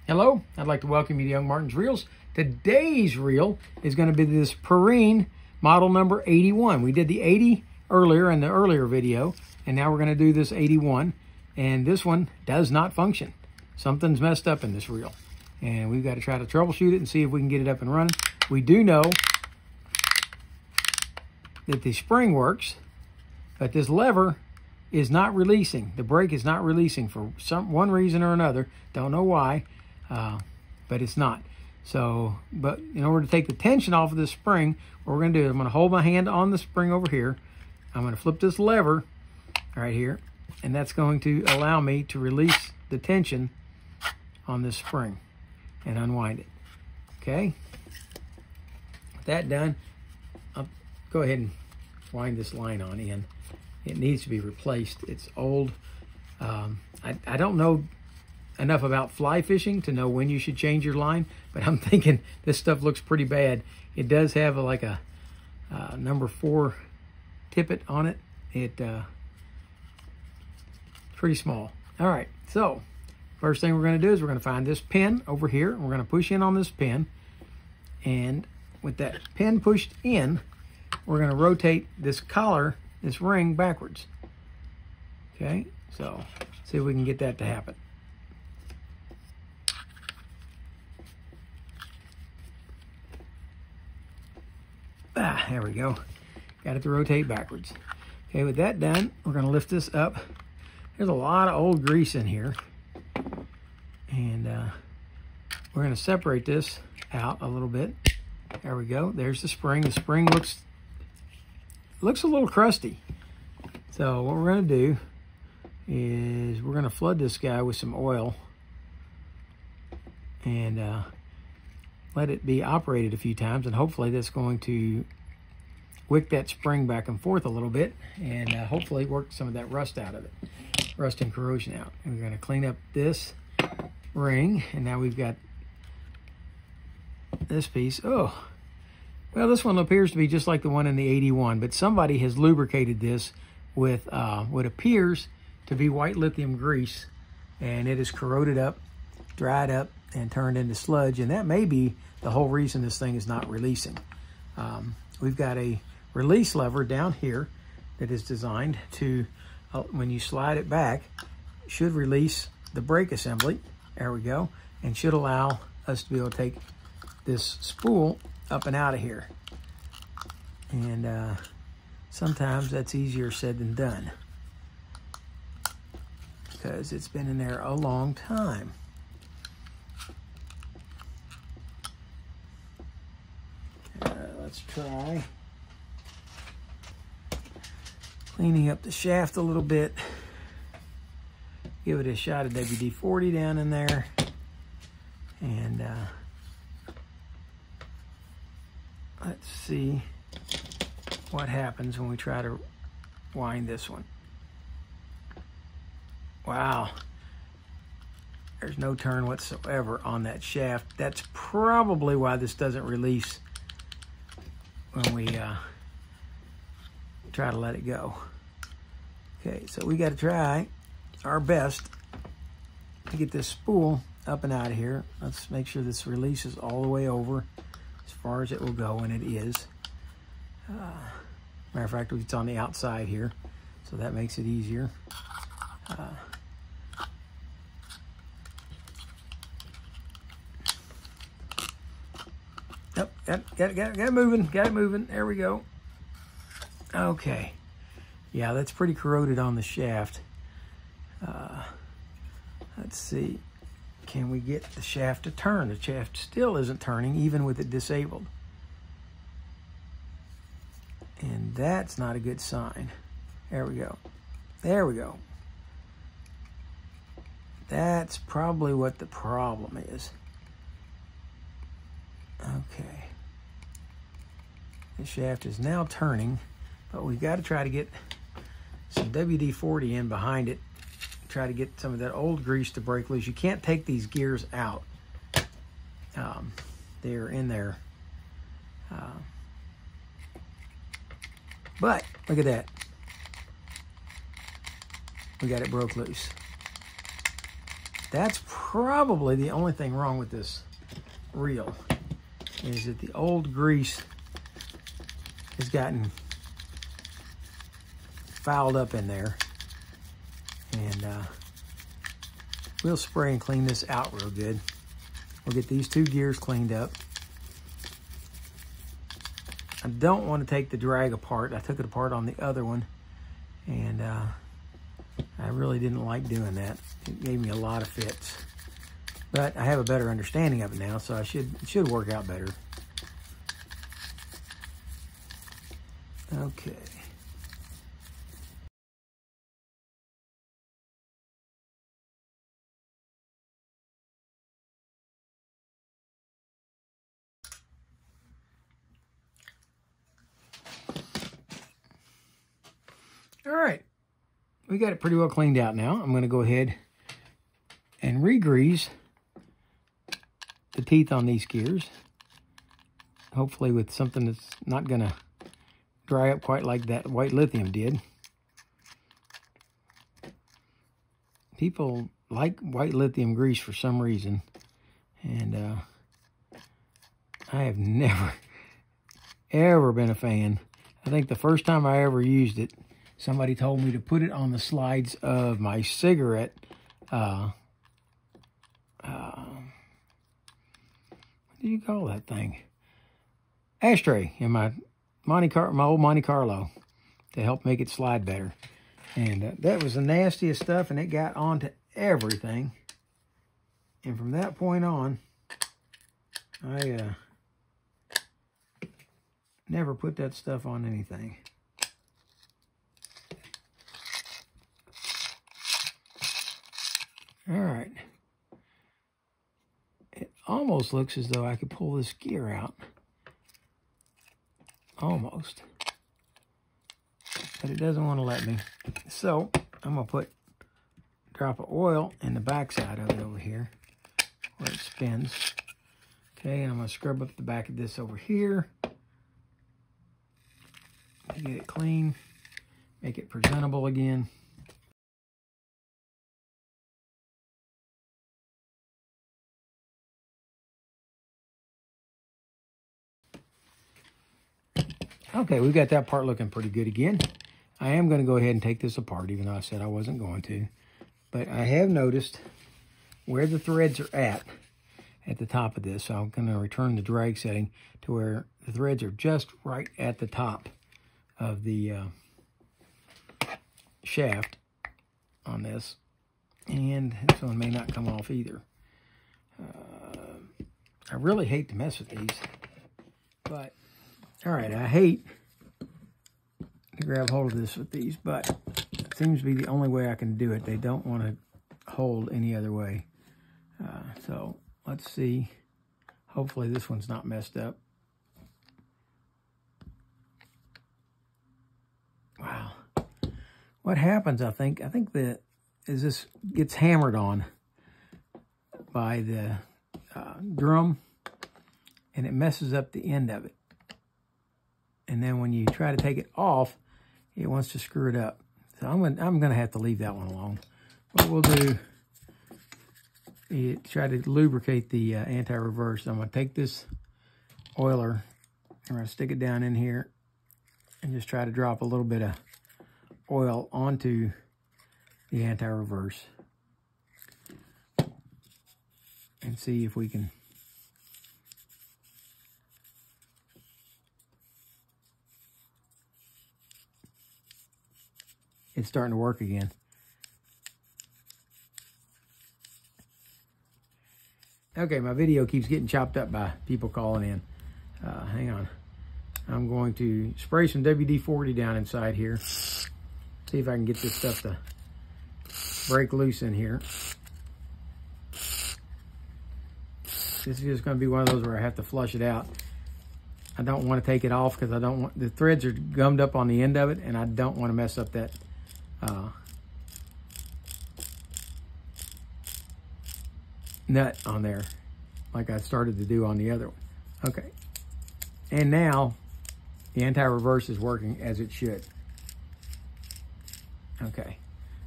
Hello, I'd like to welcome you to Young Martin's Reels. Today's reel is going to be this Perrine model number 81. We did the 80 earlier in the earlier video, and now we're going to do this 81. And this one does not function. Something's messed up in this reel. And we've got to try to troubleshoot it and see if we can get it up and running. We do know that the spring works, but this lever is not releasing. The brake is not releasing for one reason or another. Don't know why. But it's not. So, but in order to take the tension off of this spring, what we're going to do is I'm going to hold my hand on the spring over here. I'm going to flip this lever right here, and that's going to allow me to release the tension on this spring and unwind it. Okay? With that done, I'll go ahead and wind this line on in. It needs to be replaced. It's old. I don't know enough about fly fishing to know when you should change your line, but I'm thinking this stuff looks pretty bad. It does have like a number 4 tippet on it. It's pretty small. All right, so first thing we're going to do is we're going to find this pin over here. We're going to push in on this pin, and with that pin pushed in, we're going to rotate this collar, this ring, backwards. Okay, so see if we can get that to happen. There we go. Got it to rotate backwards. Okay, with that done, we're going to lift this up. There's a lot of old grease in here. And we're going to separate this out a little bit. There we go. There's the spring. The spring looks a little crusty. So what we're going to do is we're going to flood this guy with some oil and let it be operated a few times, and hopefully that's going to wick that spring back and forth a little bit, and hopefully work some of that rust out of it, rust and corrosion out. And we're going to clean up this ring, and now we've got this piece. Oh, well, this one appears to be just like the one in the 81, but somebody has lubricated this with what appears to be white lithium grease, and it is corroded up, dried up, and turned into sludge, and that may be the whole reason this thing is not releasing. We've got a release lever down here that is designed to, when you slide it back, should release the brake assembly. There we go, and should allow us to be able to take this spool up and out of here. And sometimes that's easier said than done because it's been in there a long time. Let's try cleaning up the shaft a little bit. Give it a shot of WD-40 down in there. And let's see what happens when we try to wind this one. Wow. There's no turn whatsoever on that shaft. That's probably why this doesn't release when we try to let it go. Okay, so we got to try our best to get this spool up and out of here. Let's make sure this releases all the way over as far as it will go, and it is. Matter of fact, it's on the outside here, so that makes it easier. Yep, got it moving, got it moving. There we go. Okay. Yeah, that's pretty corroded on the shaft. Let's see. Can we get the shaft to turn? The shaft still isn't turning, even with it disabled. And that's not a good sign. There we go. There we go. That's probably what the problem is. Okay. The shaft is now turning, but we've got to try to get some WD-40 in behind it. Try to get some of that old grease to break loose. You can't take these gears out. They're in there. But look at that. We got it broke loose. That's probably the only thing wrong with this reel, is that the old grease has gotten fouled up in there. And we'll spray and clean this out real good. We'll get these two gears cleaned up. I don't want to take the drag apart. I took it apart on the other one, and I really didn't like doing that. It gave me a lot of fits. But I have a better understanding of it now, so it should work out better. Okay. All right, we got it pretty well cleaned out now. I'm going to go ahead and re-grease the teeth on these gears, hopefully with something that's not going to dry up quite like that white lithium did. People like white lithium grease for some reason, and I have never, ever been a fan. I think the first time I ever used it, somebody told me to put it on the slides of my cigarette, what do you call that thing? Ashtray in my old Monte Carlo to help make it slide better. And that was the nastiest stuff, and it got onto everything. And from that point on, I never put that stuff on anything. All right. It almost looks as though I could pull this gear out. Almost. But it doesn't want to let me. So I'm going to put a drop of oil in the backside of it over here where it spins. Okay, and I'm going to scrub up the back of this over here. Get it clean. Make it presentable again. Okay, we've got that part looking pretty good again. I am going to go ahead and take this apart, even though I said I wasn't going to. But I have noticed where the threads are at the top of this. So I'm going to return the drag setting to where the threads are just right at the top of the shaft on this. And this one may not come off either. I really hate to mess with these, but all right, I hate to grab hold of this with these, but it seems to be the only way I can do it. They don't want to hold any other way. So let's see. Hopefully this one's not messed up. Wow. What happens, I think that is this gets hammered on by the drum, and it messes up the end of it. And then when you try to take it off, it wants to screw it up. So I'm gonna have to leave that one alone. What we'll do is try to lubricate the anti-reverse. I'm gonna take this oiler, I'm gonna stick it down in here and just try to drop a little bit of oil onto the anti-reverse and see if we can it's starting to work again. Okay, my video keeps getting chopped up by people calling in. Hang on. I'm going to spray some WD-40 down inside here. See if I can get this stuff to break loose in here. This is just going to be one of those where I have to flush it out. I don't want to take it off because I don't want, the threads are gummed up on the end of it, and I don't want to mess up that nut on there like I started to do on the other one. Okay. And now the anti-reverse is working as it should. Okay.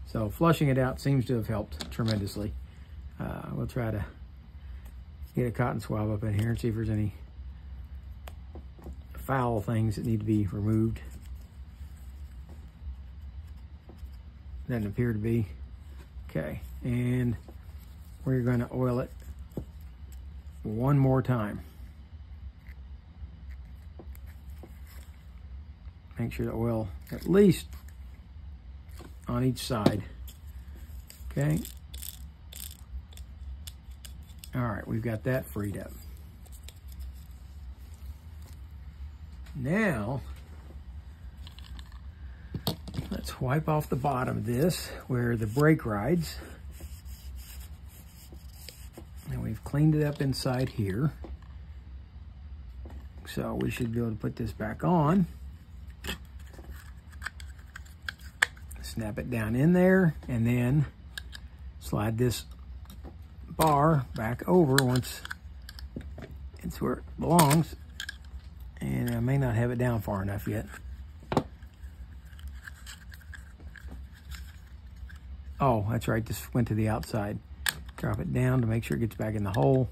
So flushing it out seems to have helped tremendously. We'll try to get a cotton swab up in here and see if there's any foul things that need to be removed. Doesn't appear to be. Okay, and we're going to oil it one more time. Make sure to oil at least on each side. Okay. All right, we've got that freed up. Now, let's wipe off the bottom of this where the brake rides. And we've cleaned it up inside here. So we should be able to put this back on. Snap it down in there and then slide this bar back over once it's where it belongs. And I may not have it down far enough yet. Oh, that's right, this went to the outside. Drop it down to make sure it gets back in the hole.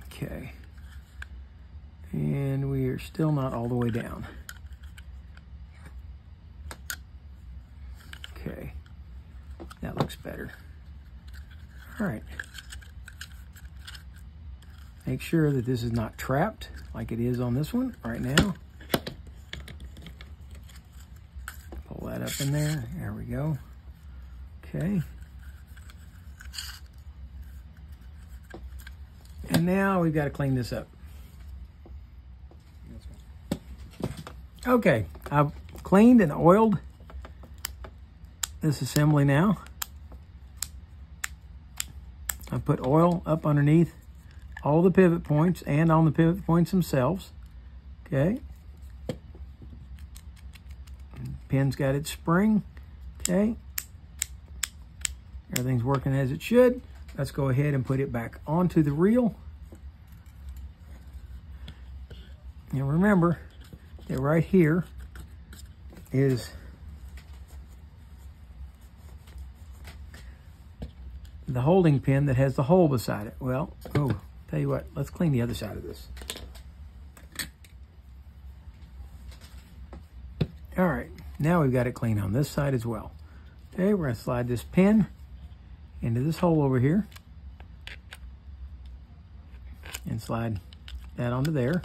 Okay. And we are still not all the way down. Okay, that looks better. All right. Make sure that this is not trapped like it is on this one right now. Pull that up in there. There we go. Okay. And now we've got to clean this up. Okay, I've cleaned and oiled this assembly now. I put oil up underneath all the pivot points and on the pivot points themselves. Okay. Pin's got its spring. Okay. Everything's working as it should. Let's go ahead and put it back onto the reel. And remember that right here is the holding pin that has the hole beside it. Well, oh, tell you what, let's clean the other side of this. All right, now we've got it clean on this side as well. Okay, we're gonna slide this pin into this hole over here and slide that onto there.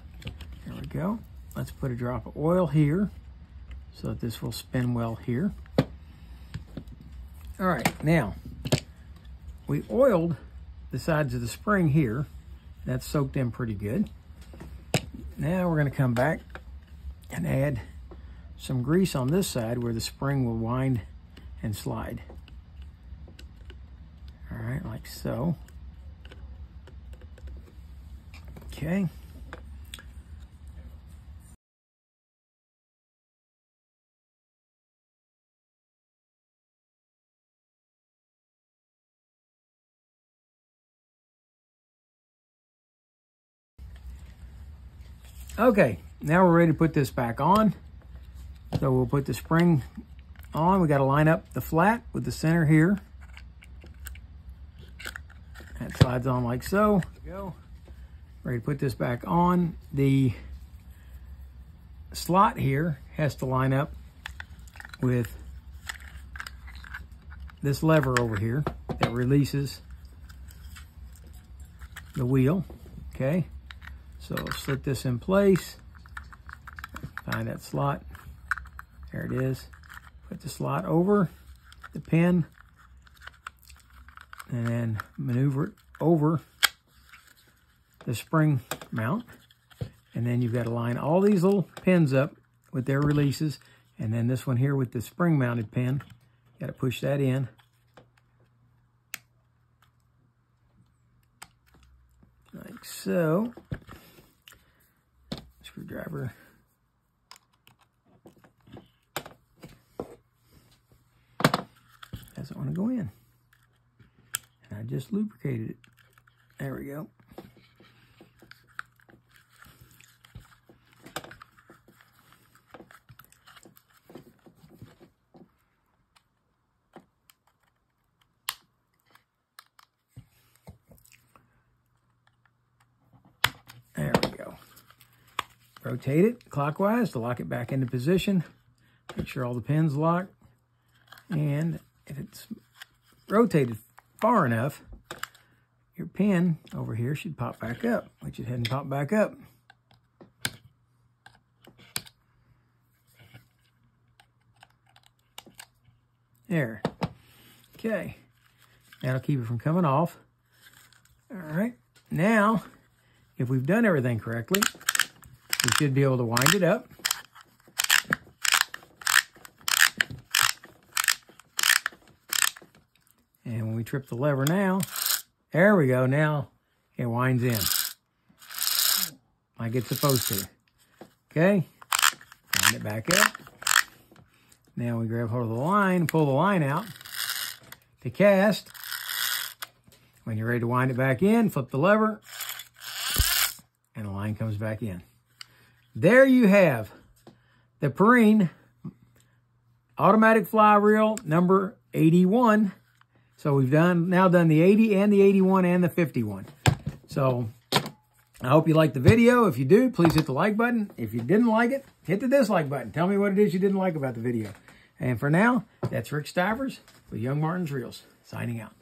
There we go. Let's put a drop of oil here so that this will spin well here. All right, now we oiled the sides of the spring here. That's soaked in pretty good. Now we're going to come back and add some grease on this side where the spring will wind and slide. All right, like so. Okay. Okay, now we're ready to put this back on. So we'll put the spring on. We got to line up the flat with the center here. That slides on like so. There we go. Ready to put this back on. The slot here has to line up with this lever over here that releases the wheel. Okay. So slip this in place, find that slot, there it is. Put the slot over the pin and then maneuver it over the spring mount. And then you've got to line all these little pins up with their releases. And then this one here with the spring mounted pin, you got to push that in. Like so. Screwdriver. Doesn't want to go in. And I just lubricated it. There we go. rotate it clockwise to lock it back into position. Make sure all the pins lock. And if it's rotated far enough, your pin over here should pop back up, which it hadn't popped back up. There. Okay. That'll keep it from coming off. All right. Now, if we've done everything correctly, we should be able to wind it up. And when we trip the lever now, there we go. Now it winds in like it's supposed to. Okay. Wind it back up. Now we grab hold of the line, pull the line out to cast. When you're ready to wind it back in, flip the lever, and the line comes back in. There you have the Perrine automatic fly reel number 81. So we've now done the 80 and the 81 and the 51. So I hope you liked the video. If you do, please hit the like button. If you didn't like it, hit the dislike button. Tell me what it is you didn't like about the video. And for now, that's Rick Stivers with Young Martin's Reels, signing out.